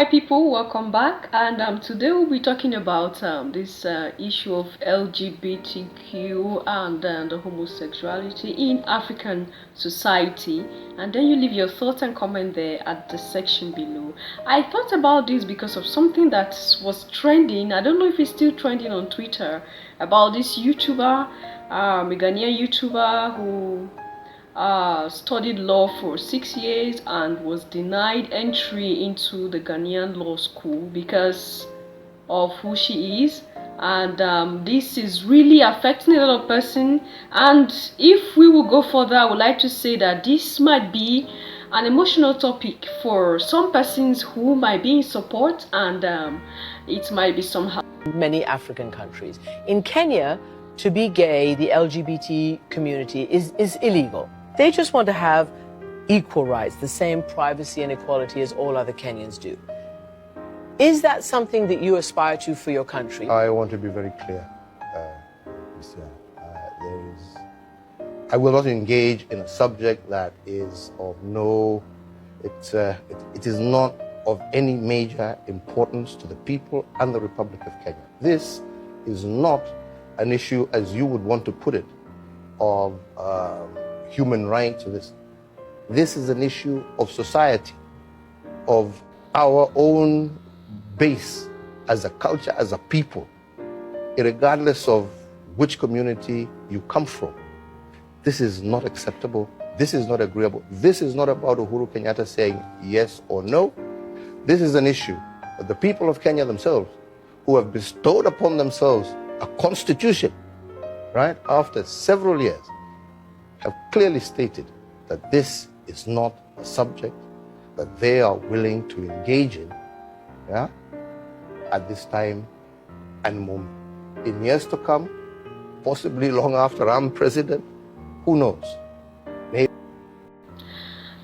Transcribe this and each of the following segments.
Hi people, welcome back, and today we'll be talking about this issue of LGBTQ and the homosexuality in African society. And then you leave your thoughts and comment there at the section below. I thought about this because of something that was trending. I don't know if it's still trending on Twitter, about this YouTuber, a Ghanaian YouTuber who studied law for 6 years and was denied entry into the Ghanaian law school because of who she is. And this is really affecting a lot of person. And if we will go further, I would like to say that this might be an emotional topic for some persons who might be in support, and it might be somehow. Many African countries. In Kenya, to be gay, the LGBT community is illegal. They just want to have equal rights, the same privacy and equality as all other Kenyans do. Is that something that you aspire to for your country? I want to be very clear, I will not engage in a subject that is of no, it is not of any major importance to the people and the Republic of Kenya. This is not an issue, as you would want to put it, of human rights. This is an issue of society, of our own base as a culture, as a people, regardless of which community you come from. This is not acceptable. This is not agreeable. This is not about Uhuru Kenyatta saying yes or no. This is an issue that the people of Kenya themselves, who have bestowed upon themselves a constitution, right, after several years, have clearly stated that this is not a subject that they are willing to engage in, yeah, at this time and moment. In years to come, possibly long after I'm president, who knows?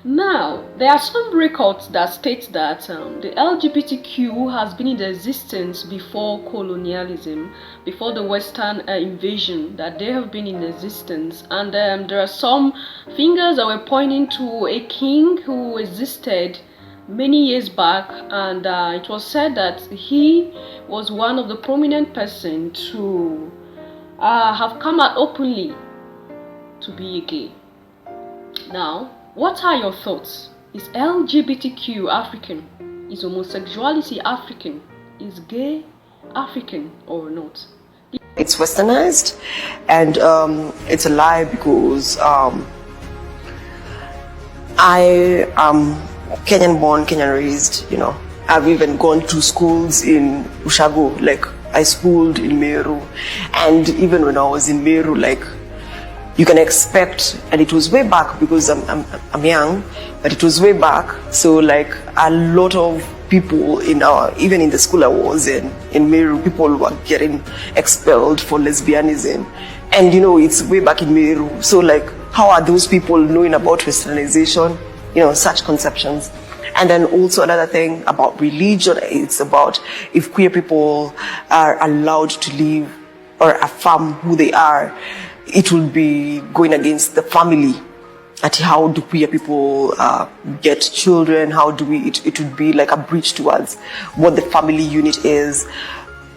Now, there are some records that state that the LGBTQ has been in existence before colonialism, before the Western invasion, that they have been in existence. And there are some fingers that were pointing to a king who existed many years back, and it was said that he was one of the prominent persons to have come out openly to be gay. Now, what are your thoughts? Is LGBTQ African? Is homosexuality African? Is gay African or not? It's westernized, and it's a lie because I am Kenyan born, Kenyan raised, you know. I've even gone to schools in Ushago, like I schooled in Meru, and even when I was in Meru, like, you can expect, and it was way back because I'm young, but it was way back. So like a lot of people even in the school I was in Meru, people were getting expelled for lesbianism. And you know, it's way back in Meru. So like, how are those people knowing about westernization? You know, such conceptions. And then also another thing about religion, it's about if queer people are allowed to live or affirm who they are, it will be going against the family. At how do queer people get children? How do it would be like a breach towards what the family unit is,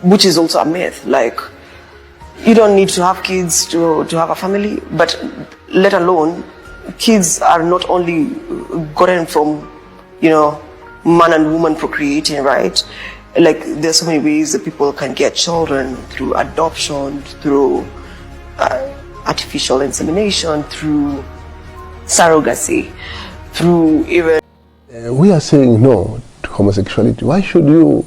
which is also a myth. Like, you don't need to have kids to have a family, but let alone, kids are not only gotten from, you know, man and woman procreating, right? Like, there's so many ways that people can get children through adoption, through artificial insemination, through surrogacy, through even... We are saying no to homosexuality. Why should you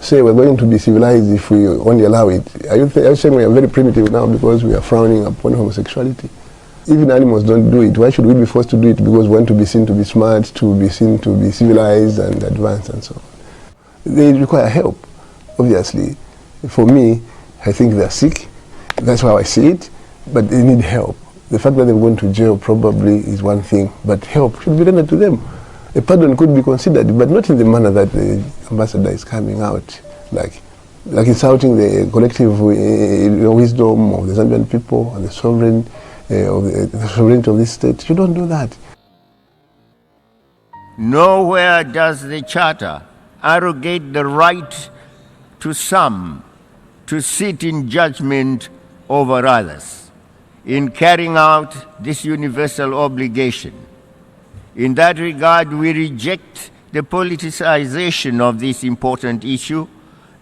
say we're going to be civilized if we only allow it? Are you saying we are very primitive now because we are frowning upon homosexuality? Even animals don't do it. Why should we be forced to do it because we want to be seen to be smart, to be seen to be civilized and advanced and so on? They require help, obviously. For me, I think they're sick. That's how I see it. But they need help. The fact that they're going to jail probably is one thing, but help should be rendered to them. A pardon could be considered, but not in the manner that the ambassador is coming out, like insulting the collective wisdom of the Zambian people and the sovereignty of this state. You don't do that. Nowhere does the Charter arrogate the right to some to sit in judgment over others in carrying out this universal obligation. In that regard, we reject the politicization of this important issue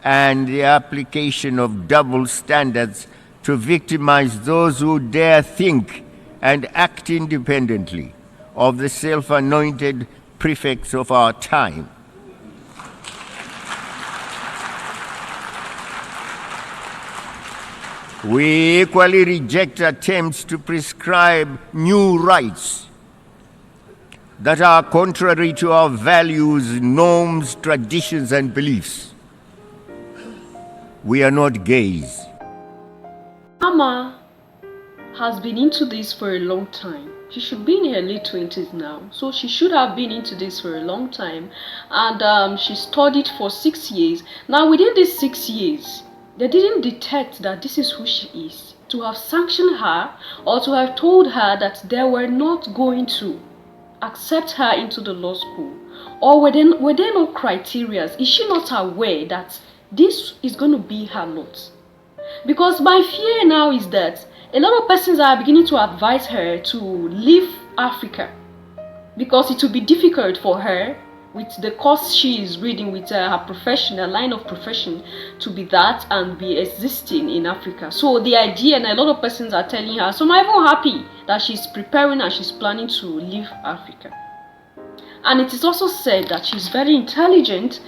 and the application of double standards to victimize those who dare think and act independently of the self-anointed prefects of our time. We equally reject attempts to prescribe new rights that are contrary to our values, norms, traditions, and beliefs. We are not gays. Mama has been into this for a long time. She should be in her late 20s now, so she should have been into this for a long time. And she studied for 6 years. Now, within these 6 years, they didn't detect that this is who she is. To have sanctioned her or to have told her that they were not going to accept her into the law school, or were there no criteria? Is she not aware that this is going to be her lot? Because my fear now is that a lot of persons are beginning to advise her to leave Africa because it will be difficult for her with the course she is reading, with her profession, her line of profession, to be that and be existing in Africa. So the idea, and a lot of persons are telling her, so I'm even happy that she's preparing and she's planning to leave Africa. And it is also said that she's very intelligent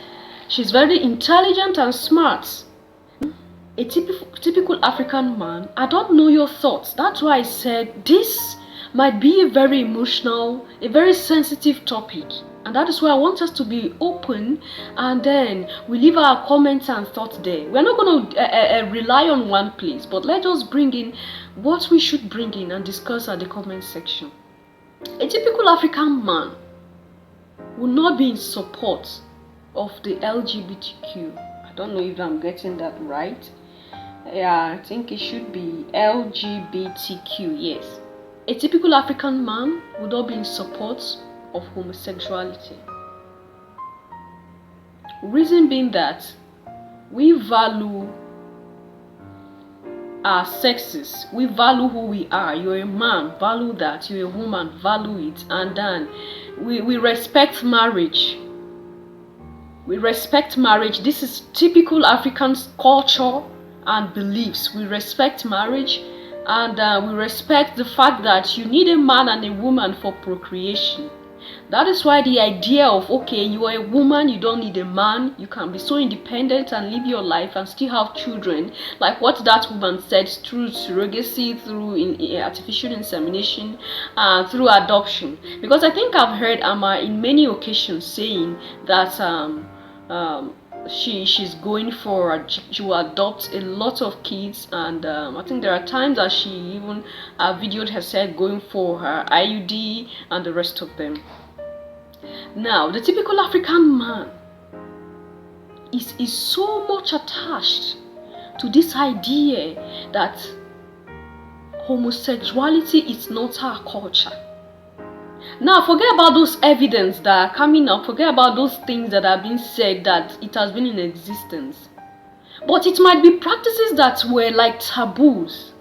and smart. A typical African man. I don't know your thoughts. That's why I said this might be a very emotional, a very sensitive topic. And that is why I want us to be open, and then we leave our comments and thoughts there. We're not going to rely on one place, but let us bring in what we should bring in and discuss at the comment section. A typical African man will not be in support of the LGBTQ. I don't know if I'm getting that right. Yeah, I think it should be LGBTQ, yes. A typical African man would not be in support of homosexuality. Reason being that we value our sexes, we value who we are. You're a man, value that. You're a woman, value it. And then we respect marriage. We respect marriage. This is typical African culture and beliefs. We respect marriage, and we respect the fact that you need a man and a woman for procreation. That is why the idea of, okay, you are a woman, you don't need a man, you can be so independent and live your life and still have children, like what that woman said, through surrogacy, through artificial insemination, through adoption. Because I think I've heard Amma in many occasions saying that she's going for she will adopt a lot of kids, and I think there are times that she even videoed herself going for her IUD and the rest of them. Now, the typical African man is so much attached to this idea that homosexuality is not our culture. Now, forget about those evidence that are coming up, forget about those things that are being said that it has been in existence. But it might be practices that were like taboos,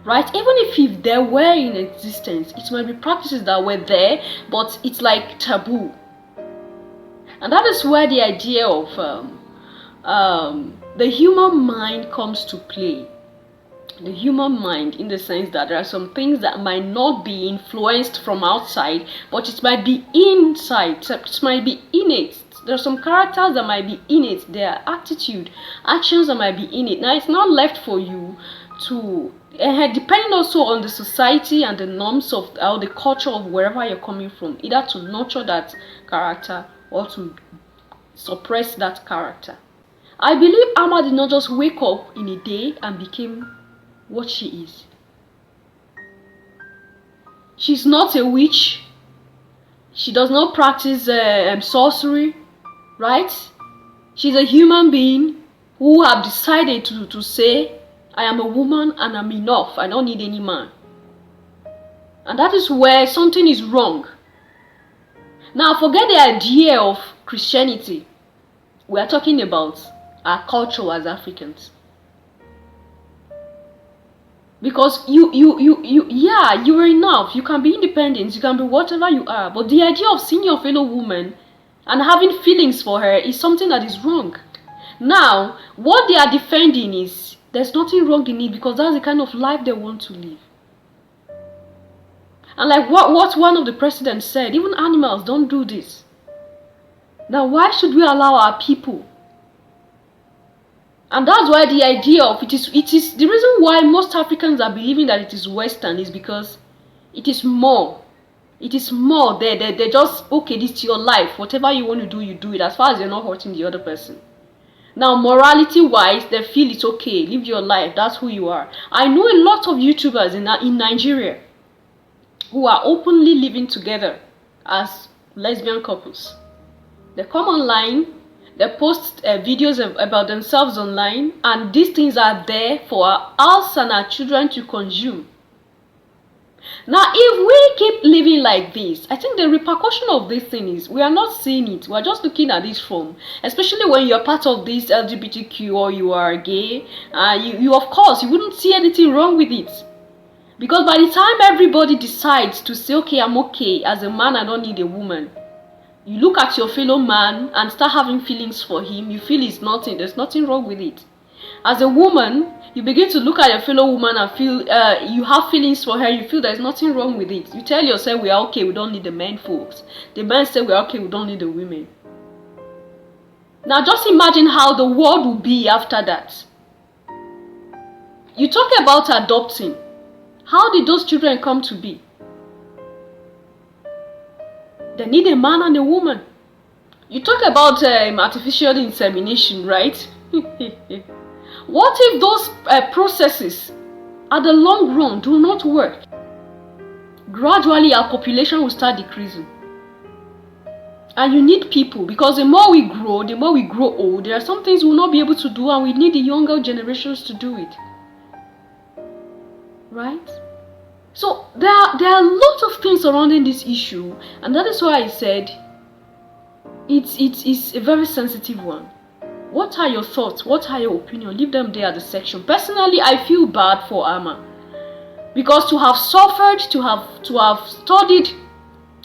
right? Even if they were in existence, it might be practices that were there, but it's like taboo. And that is where the idea of the human mind comes to play. The human mind, in the sense that there are some things that might not be influenced from outside, but it might be inside, it might be innate. There are some characters that might be innate, their attitude, actions that might be innate. Now, it's not left for you to, depending also on the society and the norms of, or the culture of wherever you're coming from, either to nurture that character or to suppress that character. I believe Amma did not just wake up in a day and became what she is. She's not a witch. She does not practice sorcery, right? She's a human being who have decided to say, I am a woman and I'm enough. I don't need any man. And that is where something is wrong. Now, forget the idea of Christianity. We are talking about our culture as Africans. Because yeah, you are enough. You can be independent. You can be whatever you are. But the idea of seeing your fellow woman and having feelings for her is something that is wrong. Now, what they are defending is there's nothing wrong in it because that's the kind of life they want to live. And like what one of the presidents said, even animals don't do this. Now, why should we allow our people? And that's why the idea of it is the reason why most Africans are believing that it is Western is because it is more. It is more. They just, okay, this is your life. Whatever you want to do, you do it, as far as you're not hurting the other person. Now, morality-wise, they feel it's okay. Live your life. That's who you are. I know a lot of YouTubers in Nigeria who are openly living together as lesbian couples. They come online, they post videos about themselves online, and these things are there for us and our children to consume. Now, if we keep living like this, I think the repercussion of this thing is we are not seeing it. We are just looking at this from, especially when you're part of this LGBTQ or you are gay, you of course, you wouldn't see anything wrong with it. Because by the time everybody decides to say, okay, I'm okay, as a man, I don't need a woman, you look at your fellow man and start having feelings for him, you feel it's nothing, there's nothing wrong with it. As a woman, you begin to look at your fellow woman and feel, you have feelings for her, you feel there's nothing wrong with it. You tell yourself, we are okay, we don't need the men folks. The men say, we are okay, we don't need the women. Now just imagine how the world will be after that. You talk about adopting. How did those children come to be? They need a man and a woman. You talk about artificial insemination, right? What if those processes at the long run do not work? Gradually our population will start decreasing. And you need people, because the more we grow old, there are some things we will not be able to do, and we need the younger generations to do it. Right? So there are lots of things surrounding this issue, and that is why I said it's a very sensitive one. What are your thoughts? What are your opinions? Leave them there at the section. Personally, I feel bad for Ama, because to have suffered, to have studied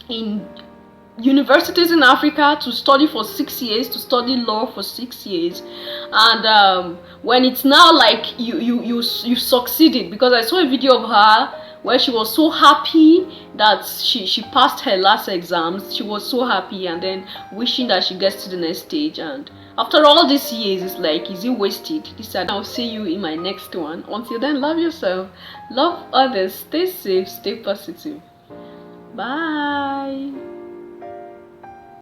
in universities in Africa, to study for 6 years, to study law for 6 years, and when it's now like you succeeded, because I saw a video of her where she was so happy that she passed her last exams. She was so happy, and then wishing that she gets to the next stage. And after all these years, it's like, is it wasted? I'll see you in my next one. Until then, love yourself, love others, stay safe, stay positive. Bye.